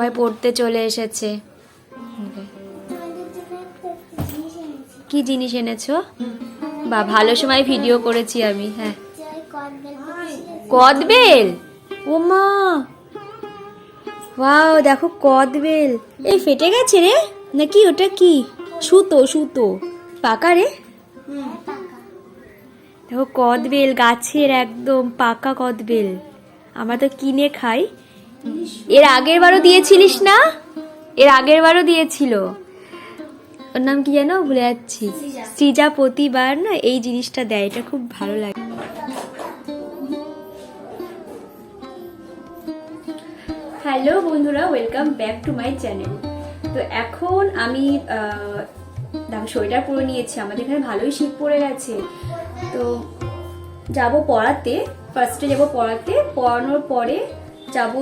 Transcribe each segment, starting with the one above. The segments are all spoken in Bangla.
সবাই পড়তে চলে এসেছে। কি জিনিস এনেছো? বা ভালো সময় ভিডিও করেছি আমি। হ্যাঁ, কদবেল। ও মা, ওয়াও, দেখো কদবেল। এই ফেটে গেছে রে নাকি? ওটা কি? সুতো সুতো পাকা রে। দেখো কদবেল, গাছের একদম পাকা কদবেল। আমরা তো কিনে খাই। এর আগের বারও দিয়েছিলিস না? এর আগের বারও দিয়েছিল। ওর নাম কি জানো? ভুলে যাচ্ছি। সৃজা প্রতিবার না এই জিনিসটা দেয়, এটা খুব ভালো লাগে। হ্যালো বন্ধুরা, welcome back to my channel. তো এখন আমি সোয়েটার পরে নিয়েছি। আমাদের এখানে ভালোই শীত পড়ে গেছে। তো যাব পড়াতে, ফার্স্টে যাব পড়াতে, পড়ানোর পরে যাব।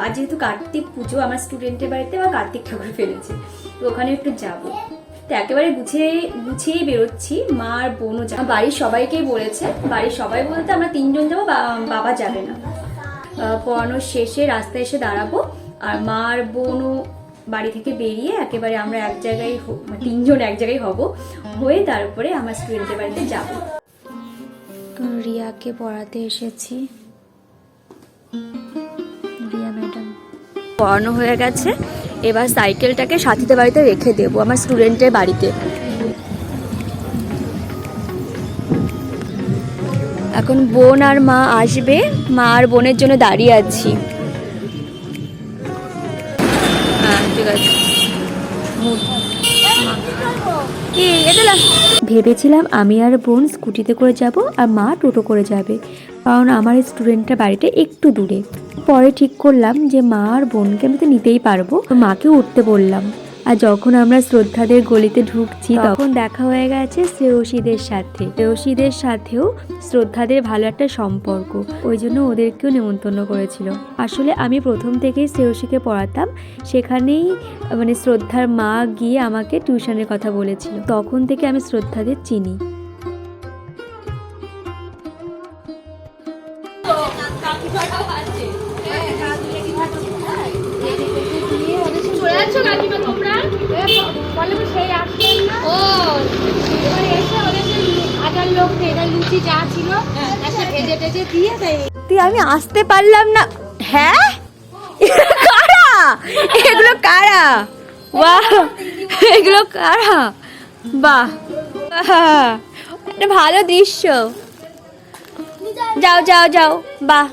আজ যেহেতু কার্তিক পুজো, আমার স্টুডেন্টের বাড়িতে বা কার্তিক ঠাকুর ফেলেছে, তো ওখানে একটু যাব। তো একেবারে গুছিয়েই বেরোচ্ছি। মা আর বোনও যাবে। বাড়ির সবাইকেই বলেছে। বাড়ির সবাই বলতে আমরা 3 জন যাবো, বাবা যাবে না। পড়ানোর শেষে রাস্তায় এসে দাঁড়াবো, আর মা আর বোনও বাড়ি থেকে বেরিয়ে একেবারে আমরা এক জায়গায় 3 জন এক জায়গায় হব, হয়ে তারপরে আমার স্টুডেন্টের বাড়িতে যাব। তো রিয়াকে পড়াতে এসেছি। রিয়া ম্যাডাম পড়ানো হয়ে গেছে। এবার সাইকেলটাকে সাথীদের বাড়িতে রেখে দেবো, আমার স্টুডেন্টের বাড়িতে। এখন বোন আর মা আসবে। মা আর বোনের জন্য দাঁড়িয়ে আছি। হ্যাঁ, ঠিক আছে। ভেবেছিলাম আমি আর বোন স্কুটিতে করে যাব, আর মা টোটো করে যাবে, কারণ আমার স্টুডেন্টের বাড়িটা একটু দূরে। পরে ঠিক করলাম যে মা আর বোনকে আমি তো নিতেই পারবো, তো মাকে উঠতে বললাম। আর যখন আমরা শ্রদ্ধাদের গলিতে ঢুকছি, তখন দেখা হয়ে গেছে শ্রেয়সীদের সাথে। শ্রেয়সীদের সাথেও শ্রদ্ধাদের ভালো একটা সম্পর্ক, ওই জন্য ওদেরকেও নেমন্তন্ন করেছিল। আসলে আমি প্রথম থেকেই শ্রেয়সীকে পড়াতাম, সেখানেই শ্রদ্ধার মা গিয়ে আমাকে টিউশনের কথা বলেছিল। তখন থেকে আমি শ্রদ্ধাদের চিনি। আমি আসতে পারলাম না। হ্যাঁ, কারা এগুলো? কারা? বাহ, এগুলো কারা? বাহ, একটা ভালো দৃশ্য। যাও যাও যাও। বাহ,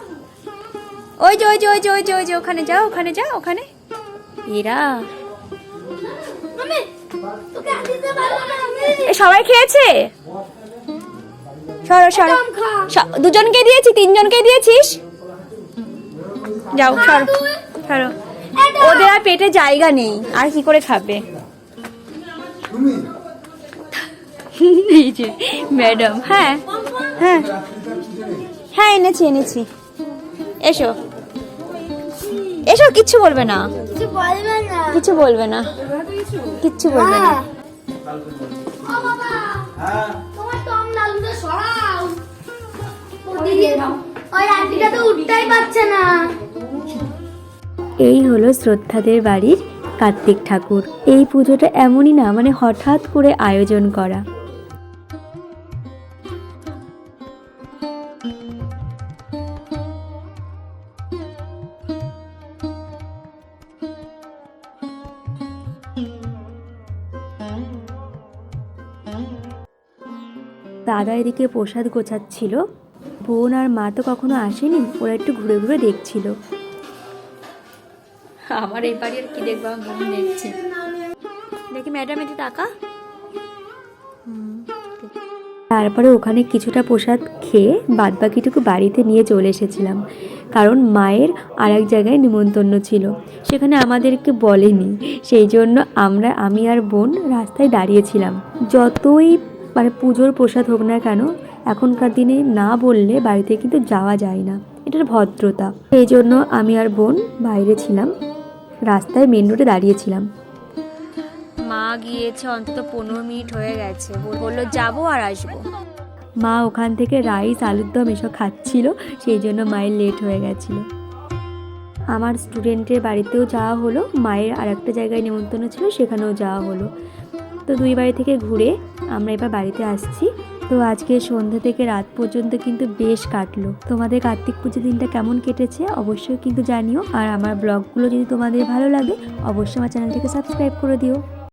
ওই যে ওই যে ওই যে ওই যে ওই যে ওখানে যাও, ওখানে যাও, ওখানে এরা সবাই খেয়েছে। সরো সরো, দুজনকে দিয়েছি, 3 জনকে দিয়েছিস। যাও সরো সরো, ওদের আর পেটে জায়গা নেই, আর কি করে খাবে? ম্যাডাম, হ্যাঁ হ্যাঁ হ্যাঁ, এনেছি এনেছি। এসো এসো, কিচ্ছু বলবে না, কিছু বলবে না, কিচ্ছু বলবে না। এই হলো শ্রদ্ধাদের বাড়ির কার্তিক ঠাকুর। এই পুজোটা এমনই না, হঠাৎ করে আয়োজন করা। দাদা এদিকে প্রসাদ গোছাচ্ছিল। বোন আর মা তো কখনো আসেনি, ওরা একটু ঘুরে ঘুরে দেখছিল। আমার এই বাড়ি আর কি দেখবো, বোন দেখছি। দেখি ম্যাডাম একটু টাকা। তারপরে ওখানে কিছুটা প্রসাদ খেয়ে বাদবাকিটুকু বাড়িতে নিয়ে চলে এসেছিলাম, কারণ মায়ের আর এক জায়গায় নিমন্ত্রণ ছিল, সেখানে আমাদেরকে বলেনি। সেই জন্য আমি আর বোন রাস্তায় দাঁড়িয়েছিলাম। যতই পুজোর প্রসাদ হোক না কেন, এখনকার দিনে না বললে বাড়িতে কিন্তু যাওয়া যায় না, এটার ভদ্রতা। সেই জন্য আমি আর বোন বাইরে ছিলাম, রাস্তায় মেন রোডে দাঁড়িয়েছিলাম। মা গিয়েছে অন্তত 15 মিনিট হয়ে গেছে, বললো যাবো আর আসবো। মা ওখান থেকে রাইস, আলুর দম এসব খাচ্ছিল, সেই জন্য মায়ের লেট হয়ে গেছিল। আমার স্টুডেন্টের বাড়িতেও যাওয়া হলো, মায়ের আর একটা জায়গায় নেমন্তন্ন ছিল সেখানেও যাওয়া হলো। তো দুই বাড়ি থেকে ঘুরে আমরা এবার বাড়িতে আসছি। তো আজকে সন্ধ্যা থেকে রাত পর্যন্ত কিন্তু বেশ কাটলো। তোমাদের কার্তিক পুজোর দিনটা কেমন কেটেছে অবশ্যই কিন্তু জানিও। আর আমার ব্লগগুলো যদি তোমাদের ভালো লাগে অবশ্যই আমার চ্যানেলটিকে সাবস্ক্রাইব করে দিও।